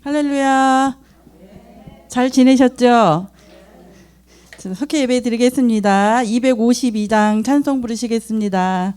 할렐루야. 잘 지내셨죠? 속회 예배 드리겠습니다. 252장 찬송 부르시겠습니다.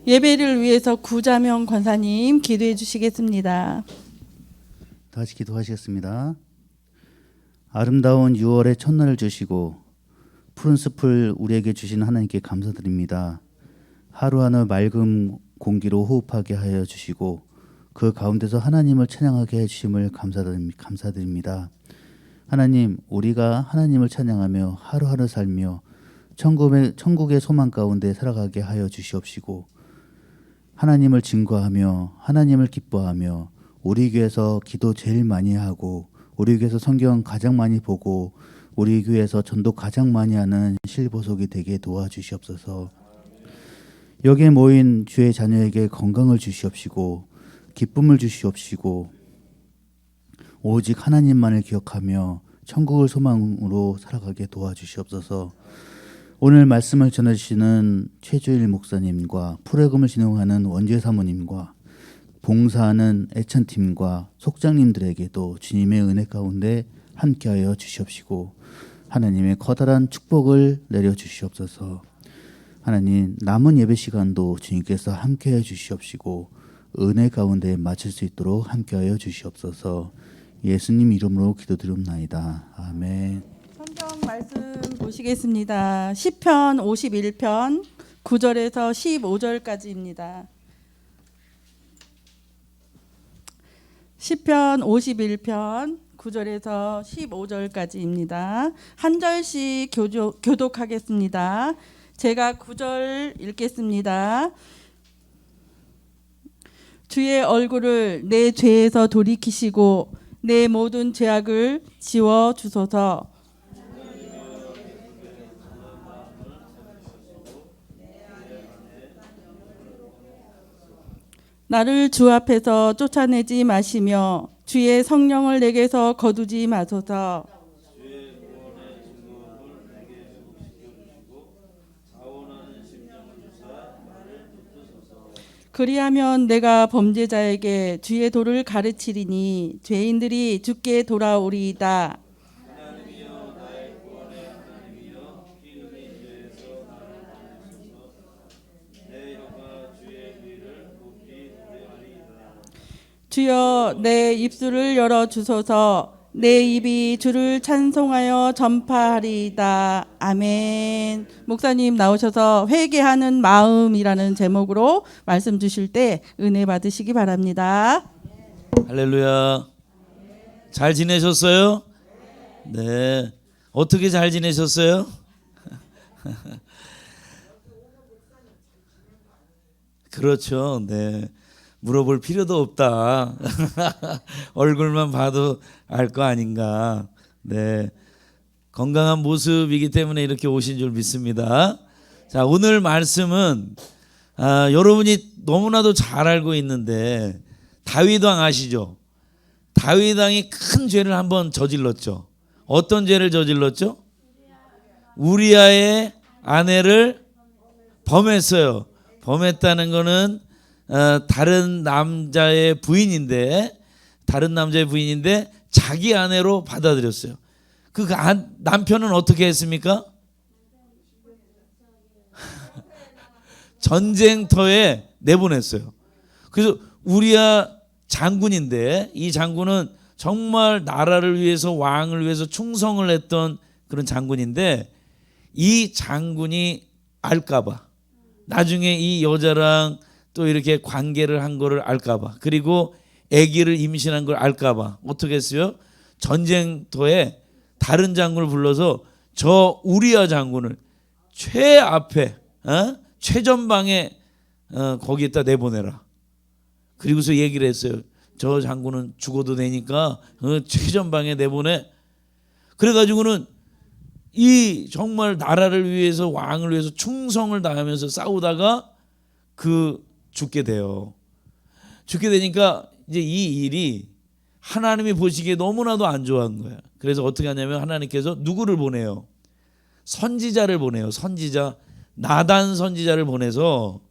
예배를 위해서 구자명 권사님 기도해 주시겠습니다. 다시 기도하시겠습니다. 아름다운 6월의 첫날을 주시고 푸른 숲을 우리에게 주신 하나님께 감사드립니다. 하루하루 맑은 공기로 호흡하게 하여 주시고 그 가운데서 하나님을 찬양하게 해주심을 감사드립니다. 하나님, 우리가 하나님을 찬양하며 하루하루 살며 천국의 소망 가운데 살아가게 하여 주시옵시고 하나님을 증거하며 하나님을 기뻐하며 우리 교회에서 기도 제일 많이 하고 우리 교회에서 성경 가장 많이 보고 우리 교회에서 전도 가장 많이 하는 실보석이 되게 도와주시옵소서. 여기에 모인 주의 자녀에게 건강을 주시옵시고 기쁨을 주시옵시고 오직 하나님만을 기억하며 천국을 소망으로 살아가게 도와주시옵소서. 오늘 말씀을 전해주시는 최주일 목사님과 프로그램을 진행하는 원재 사모님과 봉사하는 애천팀과 속장님들에게도 주님의 은혜 가운데 함께하여 주시옵시고 하나님의 커다란 축복을 내려주시옵소서. 하나님, 남은 예배 시간도 주님께서 함께해 주시옵시고 은혜 가운데 마칠 수 있도록 함께하여 주시옵소서. 예수님 이름으로 기도드립나이다. 아멘. 성경 말씀 보시겠습니다. 시편 51편 9절에서 15절까지입니다. 시편 51편 9절에서 15절까지입니다. 한 절씩 교독하겠습니다. 제가 9절 읽겠습니다. 주의 얼굴을 내 죄에서 돌이키시고 내 모든 죄악을 지워 주소서. 나를 주 앞에서 쫓아내지 마시며 주의 성령을 내게서 거두지 마소서. 그리하면 내가 범죄자에게 주의 도를 가르치리니 죄인들이 주께 돌아오리이다. 주여 내 입술을 열어 주소서. 내 입이 주를 찬송하여 전파하리이다. 아멘. 목사님 나오셔서 회개하는 마음이라는 제목으로 말씀 주실 때 은혜 받으시기 바랍니다. 할렐루야. 잘 지내셨어요? 네. 어떻게 잘 지내셨어요? 그렇죠. 네. 물어볼 필요도 없다. 얼굴만 봐도 알 거 아닌가. 네. 건강한 모습이기 때문에 이렇게 오신 줄 믿습니다. 자, 오늘 말씀은 여러분이 너무나도 잘 알고 있는데 다윗 왕 아시죠? 다윗 왕이 큰 죄를 한번 저질렀죠. 어떤 죄를 저질렀죠? 우리아의 아내를 범했어요. 범했다는 거는 다른 남자의 부인인데 자기 아내로 받아들였어요. 그 남편은 어떻게 했습니까? 전쟁터에 내보냈어요. 그래서 우리아 장군인데 이 장군은 정말 나라를 위해서 왕을 위해서 충성을 했던 그런 장군인데 이 장군이 알까봐 나중에 이 여자랑 또 이렇게 관계를 한 거를 알까봐 그리고 아기를 임신한 걸 알까봐 어떻게 했어요? 전쟁터에 다른 장군을 불러서 저 우리아 장군을 최앞에 최전방에 거기에다 내보내라. 그리고서 얘기를 했어요. 저 장군은 죽어도 되니까 최전방에 내보내. 그래가지고는 이 정말 나라를 위해서 왕을 위해서 충성을 다하면서 싸우다가 죽게 돼요. 죽게 되니까 이제 이 일이 하나님이 보시기에 너무나도 안 좋아한 거야. 그래서 어떻게 하냐면 하나님께서 누구를 보내요? 선지자를 보내요. 선지자 나단 선지자를 보내서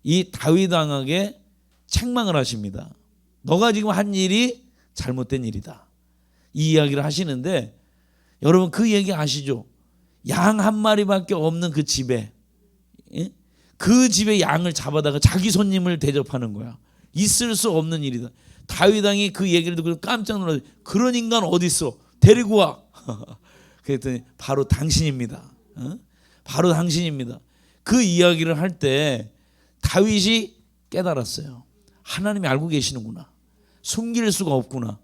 이 다윗 왕에게 책망을 하십니다. 너가 지금 한 일이 잘못된 일이다. 이 이야기를 하시는데 여러분 그 얘기 아시죠? 양 한 마리밖에 없는 그 집에 그 집에 양을 잡아다가 자기 손님을 대접하는 거야. 있을 수 없는 일이다. 다윗 왕이 그 얘기를 듣고 깜짝 놀라서 그런 인간 어디 있어? 데리고 와. 그랬더니 바로 당신입니다. 바로 당신입니다. 그 이야기를 할 때 다윗이 깨달았어요. 하나님이 알고 계시는구나. 숨길 수가 없구나.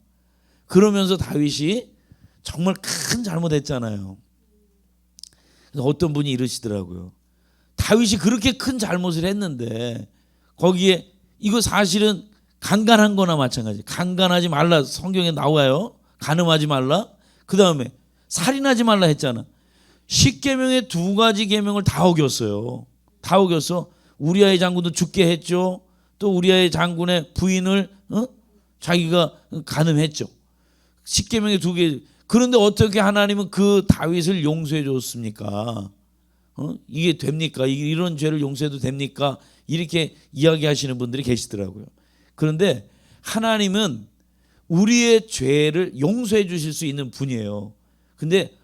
그러면서 다윗이 정말 큰 잘못했잖아요. 그래서 어떤 분이 이러시더라고요. 다윗이 그렇게 큰 잘못을 했는데 거기에 이거 사실은 강간한 거나 마찬가지. 강간하지 말라 성경에 나와요. 간음하지 말라. 그 다음에 살인하지 말라 했잖아. 10계명의 2가지 계명을 다 어겼어요. 다 어겼어. 우리아의 장군도 죽게 했죠. 또 우리아의 장군의 부인을 자기가 간음했죠. 10계명의 2개. 그런데 어떻게 하나님은 그 다윗을 용서해 줬습니까? 이게 됩니까? 이런 죄를 용서해도 됩니까? 이렇게 이야기하시는 분들이 계시더라고요. 그런데 하나님은 우리의 죄를 용서해 주실 수 있는 분이에요. 근데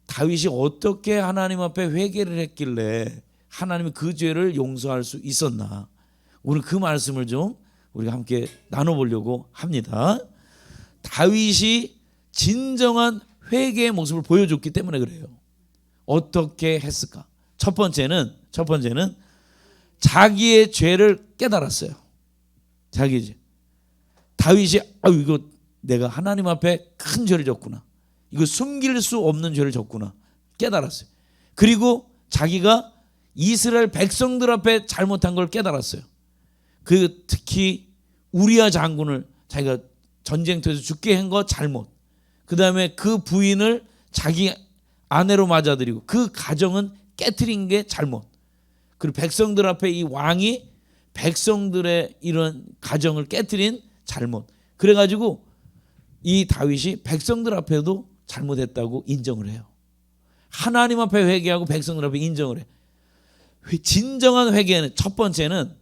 다윗이 어떻게 하나님 앞에 회개를 했길래 하나님이 그 죄를 용서할 수 있었나? 오늘 그 말씀을 좀 우리가 함께 나눠보려고 합니다. 다윗이 진정한 회개의 모습을 보여줬기 때문에 그래요. 어떻게 했을까? 첫 번째는 자기의 죄를 깨달았어요. 자기 죄. 다윗이 이거 내가 하나님 앞에 큰 죄를 졌구나. 이거 숨길 수 없는 죄를 졌구나. 깨달았어요. 그리고 자기가 이스라엘 백성들 앞에 잘못한 걸 깨달았어요. 그 특히 우리아 장군을 자기가 전쟁터에서 죽게 한 거 잘못. 그 다음에 그 부인을 자기 아내로 맞아들이고 그 가정은 깨트린 게 잘못. 그리고 백성들 앞에 이 왕이 백성들의 이런 가정을 깨트린 잘못. 그래가지고 이 다윗이 백성들 앞에도 잘못했다고 인정을 해요. 하나님 앞에 회개하고 백성들 앞에 인정을 해. 진정한 회개는 첫 번째는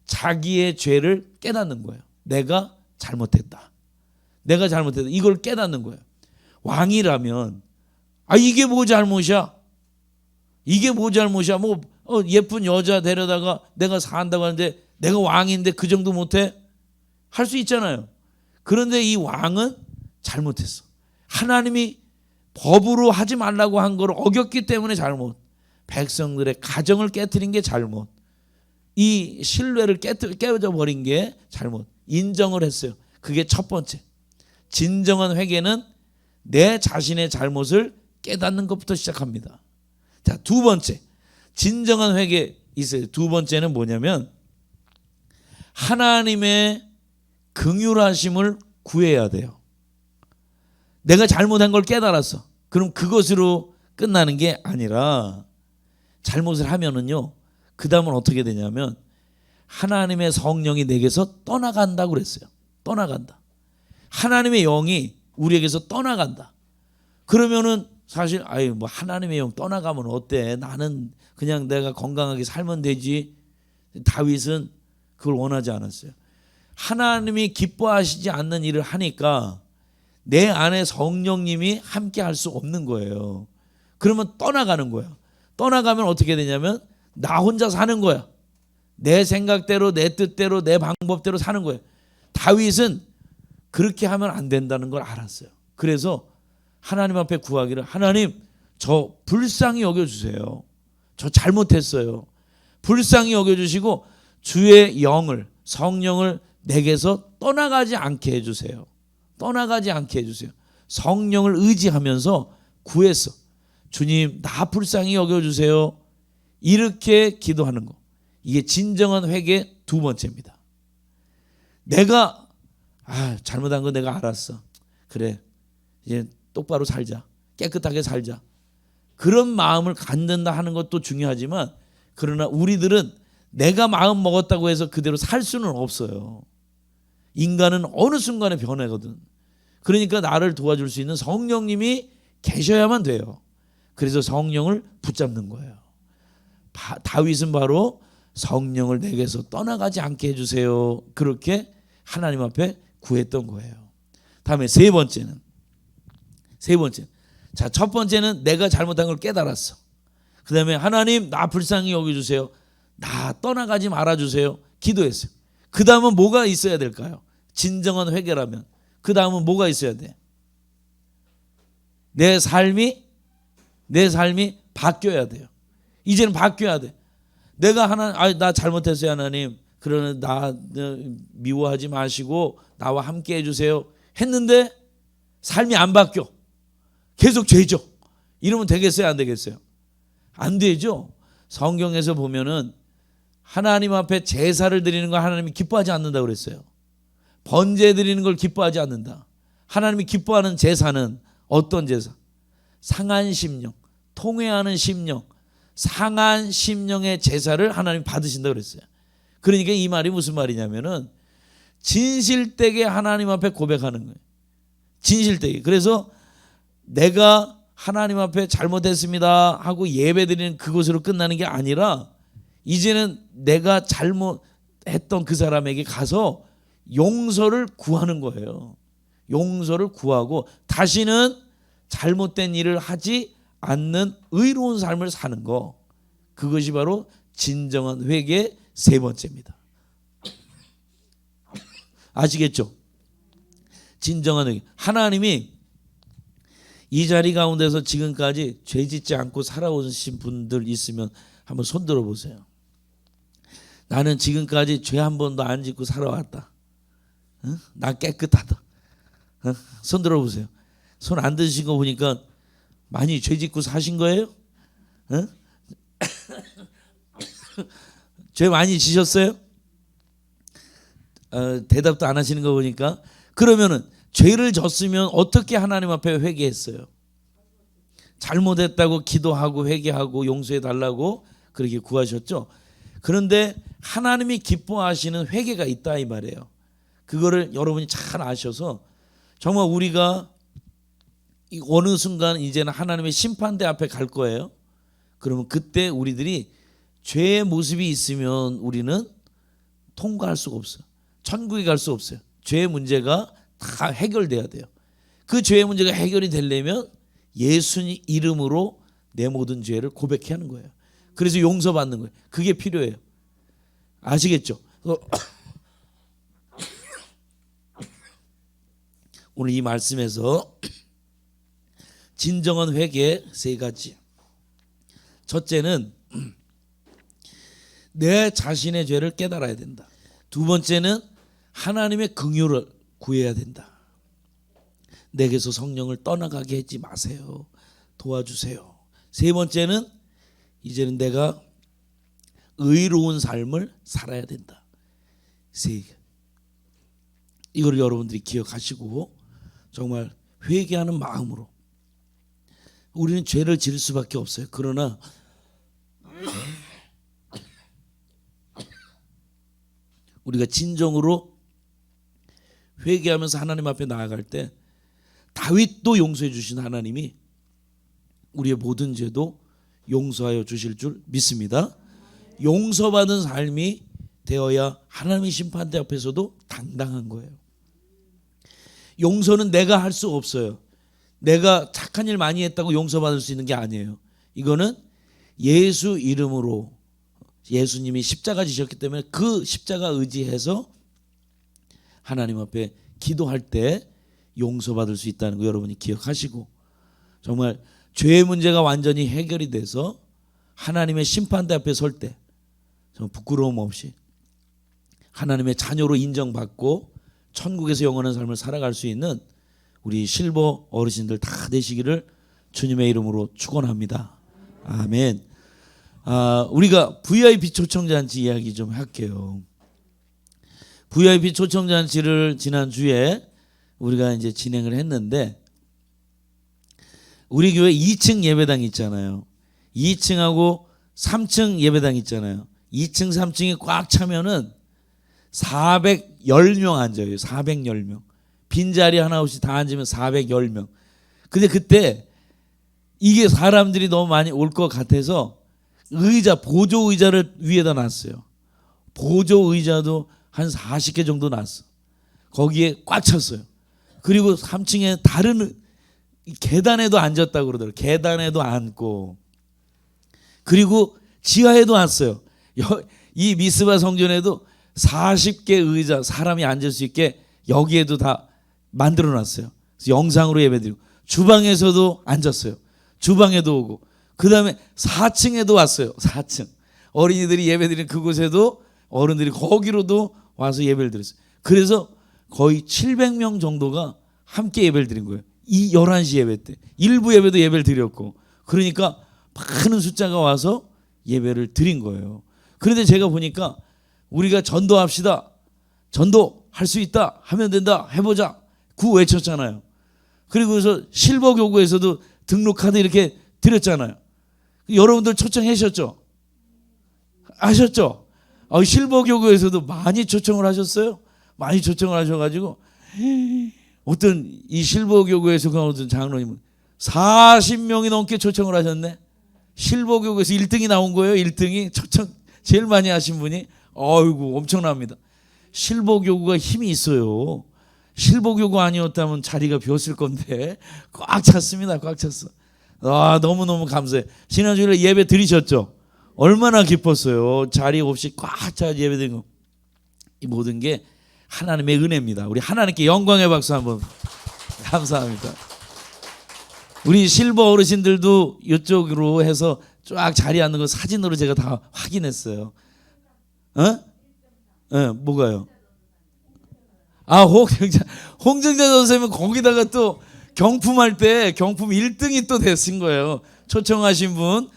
자기의 죄를 깨닫는 거예요. 내가 잘못했다. 내가 잘못했다. 이걸 깨닫는 거예요. 왕이라면 이게 뭐 잘못이야? 이게 뭐 잘못이야? 뭐 예쁜 여자 데려다가 내가 산다고 하는데 내가 왕인데 그 정도 못해? 할 수 있잖아요. 그런데 이 왕은 잘못했어. 하나님이 법으로 하지 말라고 한 걸 어겼기 때문에 잘못. 백성들의 가정을 깨트린 게 잘못. 이 신뢰를 깨져 버린 게 잘못. 인정을 했어요. 그게 첫 번째. 진정한 회개는 내 자신의 잘못을 깨닫는 것부터 시작합니다. 자, 두 번째. 진정한 회개 있어요. 두 번째는 뭐냐면 하나님의 긍휼하심을 구해야 돼요. 내가 잘못한 걸 깨달았어. 그럼 그것으로 끝나는 게 아니라 잘못을 하면은요, 그 다음은 어떻게 되냐면 하나님의 성령이 내게서 떠나간다고 그랬어요. 떠나간다. 하나님의 영이 우리에게서 떠나간다. 그러면은 사실 뭐 하나님의 영 떠나가면 어때? 나는 그냥 내가 건강하게 살면 되지. 다윗은 그걸 원하지 않았어요. 하나님이 기뻐하시지 않는 일을 하니까 내 안에 성령님이 함께 할 수 없는 거예요. 그러면 떠나가는 거야. 떠나가면 어떻게 되냐면 나 혼자 사는 거야. 내 생각대로 내 뜻대로 내 방법대로 사는 거예요. 다윗은 그렇게 하면 안 된다는 걸 알았어요. 그래서 하나님 앞에 구하기를, 하나님 저 불쌍히 여겨주세요. 저 잘못했어요. 불쌍히 여겨주시고 주의 영을, 성령을 내게서 떠나가지 않게 해주세요. 떠나가지 않게 해주세요. 성령을 의지하면서 구했어. 주님 나 불쌍히 여겨주세요. 이렇게 기도하는 거. 이게 진정한 회개 두 번째입니다. 내가 잘못한 거 내가 알았어. 그래 이제 똑바로 살자. 깨끗하게 살자. 그런 마음을 갖는다 하는 것도 중요하지만, 그러나 우리들은 내가 마음 먹었다고 해서 그대로 살 수는 없어요. 인간은 어느 순간에 변하거든. 그러니까 나를 도와줄 수 있는 성령님이 계셔야만 돼요. 그래서 성령을 붙잡는 거예요. 다윗은 바로 성령을 내게서 떠나가지 않게 해주세요. 그렇게 하나님 앞에 구했던 거예요. 다음에 세 번째는 자, 첫 번째는 내가 잘못한 걸 깨달았어. 그 다음에 하나님 나 불쌍히 여겨주세요. 나 떠나가지 말아주세요. 기도했어요. 그 다음은 뭐가 있어야 될까요? 진정한 회개라면 그 다음은 뭐가 있어야 돼? 내 삶이 바뀌어야 돼요. 이제는 바뀌어야 돼. 내가 나 잘못했어요 하나님. 그러는 나 미워하지 마시고 나와 함께 해주세요 했는데 삶이 안 바뀌어. 계속 죄죠. 이러면 되겠어요 안 되겠어요? 안 되죠. 성경에서 보면은 하나님 앞에 제사를 드리는 걸 하나님이 기뻐하지 않는다고 그랬어요. 번제 드리는 걸 기뻐하지 않는다. 하나님이 기뻐하는 제사는 어떤 제사? 상한 심령, 통회하는 심령, 상한 심령의 제사를 하나님 받으신다고 그랬어요. 그러니까 이 말이 무슨 말이냐면은 진실되게 하나님 앞에 고백하는 거예요. 진실되게. 그래서 내가 하나님 앞에 잘못했습니다 하고 예배드리는 그것으로 끝나는 게 아니라 이제는 내가 잘못했던 그 사람에게 가서 용서를 구하는 거예요. 용서를 구하고 다시는 잘못된 일을 하지 않는 의로운 삶을 사는 거. 그것이 바로 진정한 회개의 세 번째입니다. 아시겠죠? 진정한 회개. 하나님이 이 자리 가운데서 지금까지 죄 짓지 않고 살아오신 분들 있으면 한번 손 들어보세요. 나는 지금까지 죄 한 번도 안 짓고 살아왔다. 나 깨끗하다. 손 들어보세요. 손 안 드신 거 보니까 많이 죄 짓고 사신 거예요? 어? 죄 많이 지셨어요? 대답도 안 하시는 거 보니까. 그러면은 죄를 졌으면 어떻게 하나님 앞에 회개했어요? 잘못했다고 기도하고 회개하고 용서해 달라고 그렇게 구하셨죠. 그런데 하나님이 기뻐하시는 회개가 있다 이 말이에요. 그거를 여러분이 잘 아셔서 정말 우리가 어느 순간 이제는 하나님의 심판대 앞에 갈 거예요. 그러면 그때 우리들이 죄의 모습이 있으면 우리는 통과할 수가 없어요. 천국에 갈 수 없어요. 죄의 문제가 다 해결돼야 돼요. 그 죄의 문제가 해결이 되려면 예수님 이름으로 내 모든 죄를 고백해야 하는 거예요. 그래서 용서받는 거예요. 그게 필요해요. 아시겠죠? 오늘 이 말씀에서 진정한 회개 세 가지. 첫째는 내 자신의 죄를 깨달아야 된다. 두 번째는 하나님의 긍휼을 구해야 된다. 내게서 성령을 떠나가게 하지 마세요. 도와주세요. 세 번째는 이제는 내가 의로운 삶을 살아야 된다. 이걸 여러분들이 기억하시고 정말 회개하는 마음으로 우리는 죄를 지을 수밖에 없어요. 그러나 우리가 진정으로 회개하면서 하나님 앞에 나아갈 때 다윗도 용서해 주신 하나님이 우리의 모든 죄도 용서하여 주실 줄 믿습니다. 용서받은 삶이 되어야 하나님의 심판대 앞에서도 당당한 거예요. 용서는 내가 할 수 없어요. 내가 착한 일 많이 했다고 용서받을 수 있는 게 아니에요. 이거는 예수 이름으로 예수님이 십자가 지셨기 때문에 그 십자가 의지해서 하나님 앞에 기도할 때 용서받을 수 있다는 거 여러분이 기억하시고 정말 죄의 문제가 완전히 해결이 돼서 하나님의 심판대 앞에 설 때 정말 부끄러움 없이 하나님의 자녀로 인정받고 천국에서 영원한 삶을 살아갈 수 있는 우리 실버 어르신들 다 되시기를 주님의 이름으로 축원합니다. 아멘. 우리가 VIP 초청잔치 이야기 좀 할게요. VIP 초청잔치를 지난주에 우리가 이제 진행을 했는데 우리 교회 2층 예배당 있잖아요. 2층하고 3층 예배당 있잖아요. 2층 3층이 꽉 차면은 410명 앉아요. 410명. 빈자리 하나 없이 다 앉으면 410명. 근데 그때 이게 사람들이 너무 많이 올 것 같아서 보조 의자를 위에다 놨어요. 보조 의자도 한 40개 정도 놨어. 거기에 꽉 찼어요. 그리고 3층에 다른 계단에도 앉았다고 그러더라고요. 계단에도 앉고. 그리고 지하에도 왔어요. 이 미스바 성전에도 40개 의자 사람이 앉을 수 있게 여기에도 다 만들어 놨어요. 그래서 영상으로 예배드리고 주방에서도 앉았어요. 주방에도 오고 그 다음에 4층에도 왔어요. 4층 어린이들이 예배드리는 그곳에도 어른들이 거기로도 와서 예배를 드렸어요. 그래서 거의 700명 정도가 함께 예배를 드린 거예요. 이 11시 예배 때 일부 예배도 예배를 드렸고 그러니까 많은 숫자가 와서 예배를 드린 거예요. 그런데 제가 보니까 우리가 전도합시다. 전도할 수 있다. 하면 된다. 해보자. 구호 외쳤잖아요. 그리고서 실버 교구에서도 등록 카드 이렇게 드렸잖아요. 여러분들 초청하셨죠? 하셨죠? 실버 교구에서도 많이 초청을 하셨어요. 많이 초청을 하셔가지고 어떤 이 실버 교구에서 그 어떤 장로님은 40명이 넘게 초청을 하셨네. 실버 교구에서 1등이 나온 거예요. 1등이 초청 제일 많이 하신 분이 어이구 엄청납니다. 실버 교구가 힘이 있어요. 실버 교구 아니었다면 자리가 비었을 건데 꽉 찼습니다. 꽉 찼어. 너무너무 감사해요. 지난주에 예배 드리셨죠? 얼마나 기뻤어요. 자리 없이 꽉 차 예배 드린 거. 이 모든 게 하나님의 은혜입니다. 우리 하나님께 영광의 박수 한번. 감사합니다. 우리 실버 어르신들도 이쪽으로 해서 쫙 자리에 앉는 거 사진으로 제가 다 확인했어요. 뭐가요? 홍정자 선생님은 거기다가 또 경품할 때 경품 1등이 또 됐은 거예요. 초청하신 분,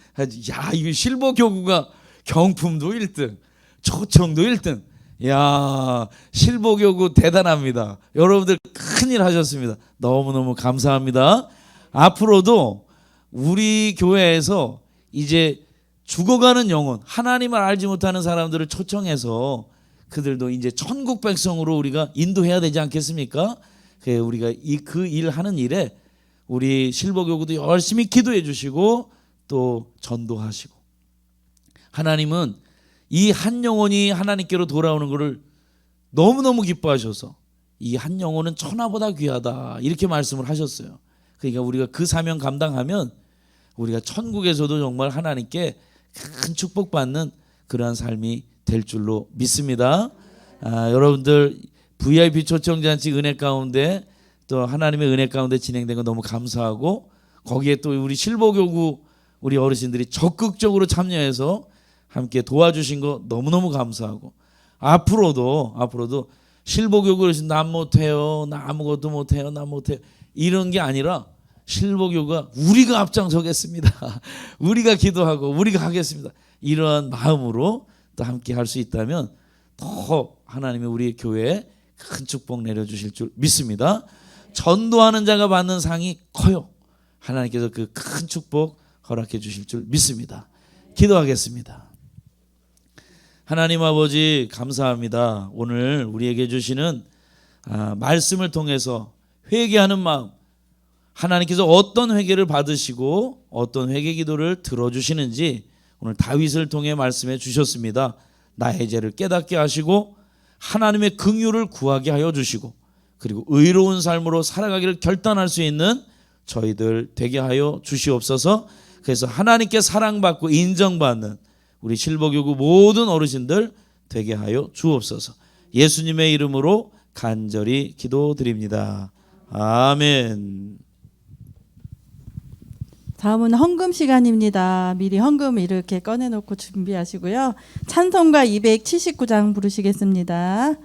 야, 이거 실버교구가 경품도 1등, 초청도 1등. 야, 실버교구 대단합니다. 여러분들 큰일 하셨습니다. 너무너무 감사합니다. 앞으로도 우리 교회에서 이제 죽어가는 영혼, 하나님을 알지 못하는 사람들을 초청해서 그들도 이제 천국 백성으로 우리가 인도해야 되지 않겠습니까? 우리가 그 일 하는 일에 우리 실버교구도 열심히 기도해 주시고 또 전도하시고, 하나님은 이 한 영혼이 하나님께로 돌아오는 것을 너무너무 기뻐하셔서 이 한 영혼은 천하보다 귀하다 이렇게 말씀을 하셨어요. 그러니까 우리가 그 사명 감당하면 우리가 천국에서도 정말 하나님께 큰 축복받는 그러한 삶이 될 줄로 믿습니다. 여러분들 VIP 초청잔치 은혜 가운데 또 하나님의 은혜 가운데 진행된 거 너무 감사하고, 거기에 또 우리 실버교구 우리 어르신들이 적극적으로 참여해서 함께 도와주신 거 너무너무 감사하고, 앞으로도 실버교구 어르신 나 못해요, 나 아무것도 못해요, 나 못해요 이런 게 아니라 실버교구가 우리가 앞장서겠습니다. 우리가 기도하고 우리가 하겠습니다. 이러한 마음으로 또 함께 할 수 있다면 더 하나님이 우리 교회에 큰 축복 내려주실 줄 믿습니다. 전도하는 자가 받는 상이 커요. 하나님께서 그 큰 축복 허락해 주실 줄 믿습니다. 기도하겠습니다. 하나님 아버지 감사합니다. 오늘 우리에게 주시는 말씀을 통해서 회개하는 마음, 하나님께서 어떤 회개를 받으시고 어떤 회개 기도를 들어주시는지 오늘 다윗을 통해 말씀해 주셨습니다. 나의 죄를 깨닫게 하시고 하나님의 긍휼을 구하게 하여 주시고, 그리고 의로운 삶으로 살아가기를 결단할 수 있는 저희들 되게 하여 주시옵소서. 그래서 하나님께 사랑받고 인정받는 우리 실버교구 모든 어르신들 되게 하여 주옵소서. 예수님의 이름으로 간절히 기도드립니다. 아멘. 다음은 헌금 시간입니다. 미리 헌금 이렇게 꺼내놓고 준비하시고요. 찬송가 279장 부르시겠습니다.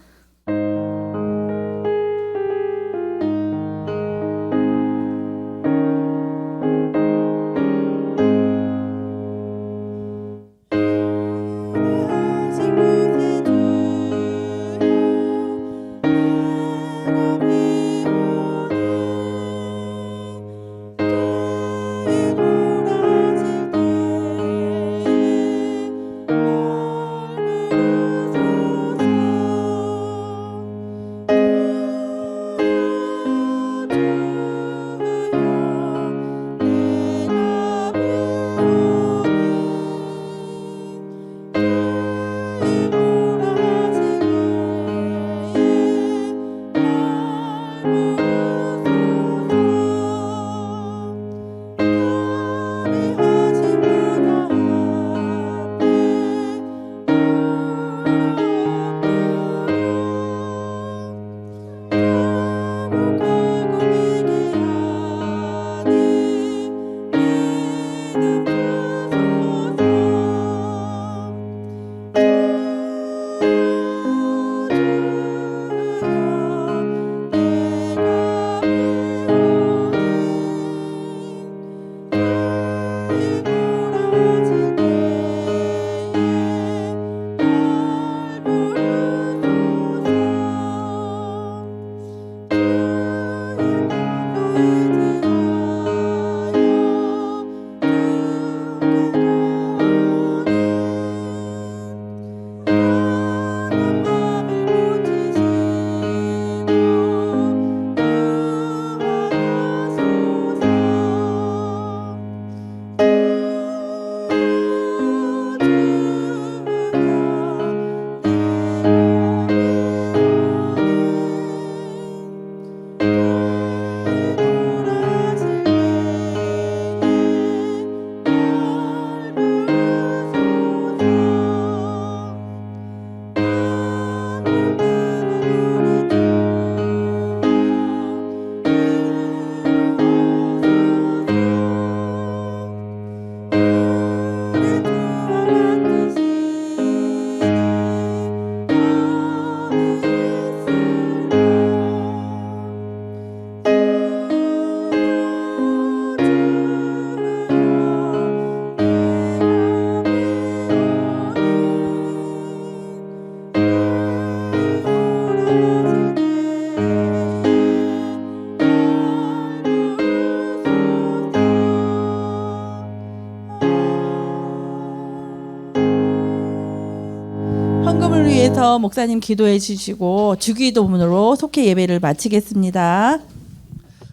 이어서 목사님 기도해 주시고 주기도문으로 속회 예배를 마치겠습니다.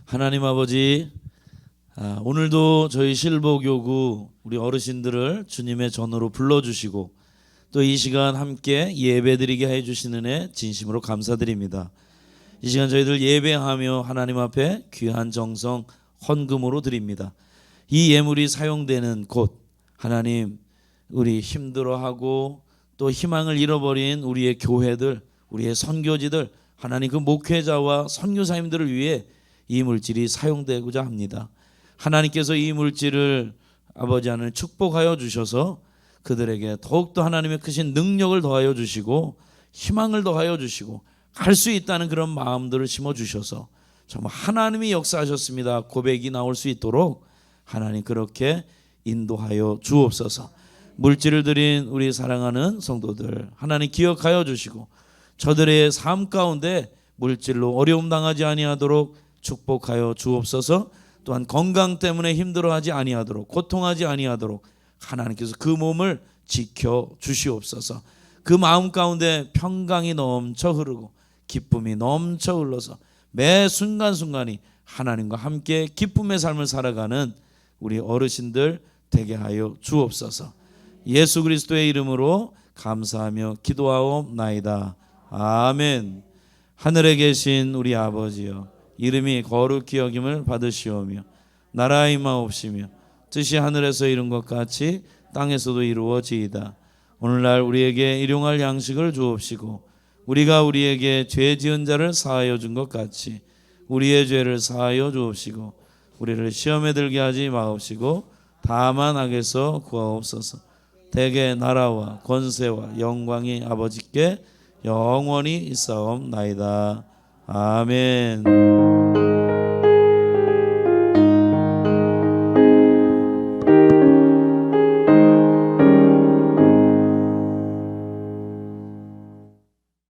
하나님 아버지, 오늘도 저희 실보교구 우리 어르신들을 주님의 전으로 불러주시고 또 이 시간 함께 예배드리게 해주시는 애 진심으로 감사드립니다. 이 시간 저희들 예배하며 하나님 앞에 귀한 정성 헌금으로 드립니다. 이 예물이 사용되는 곳, 하나님, 우리 힘들어하고 또 희망을 잃어버린 우리의 교회들, 우리의 선교지들, 하나님 그 목회자와 선교사님들을 위해 이 물질이 사용되고자 합니다. 하나님께서 이 물질을 아버지 하나님 축복하여 주셔서 그들에게 더욱더 하나님의 크신 능력을 더하여 주시고 희망을 더하여 주시고 갈 수 있다는 그런 마음들을 심어주셔서 정말 하나님이 역사하셨습니다 고백이 나올 수 있도록 하나님 그렇게 인도하여 주옵소서. 물질을 드린 우리 사랑하는 성도들 하나님 기억하여 주시고 저들의 삶 가운데 물질로 어려움 당하지 아니하도록 축복하여 주옵소서. 또한 건강 때문에 힘들어하지 아니하도록 고통하지 아니하도록 하나님께서 그 몸을 지켜 주시옵소서. 그 마음 가운데 평강이 넘쳐 흐르고 기쁨이 넘쳐 흘러서 매 순간순간이 하나님과 함께 기쁨의 삶을 살아가는 우리 어르신들 되게 하여 주옵소서. 예수 그리스도의 이름으로 감사하며 기도하옵나이다. 아멘. 하늘에 계신 우리 아버지여, 이름이 거룩히 여김을 받으시오며 나라의 임하옵시며 뜻이 하늘에서 이룬 것 같이 땅에서도 이루어지이다. 오늘날 우리에게 일용할 양식을 주옵시고 우리가 우리에게 죄 지은 자를 사하여 준 것 같이 우리의 죄를 사하여 주옵시고 우리를 시험에 들게 하지 마옵시고 다만 악에서 구하옵소서. 대개 나라와 권세와 영광이 아버지께 영원히 있사옵나이다. 아멘.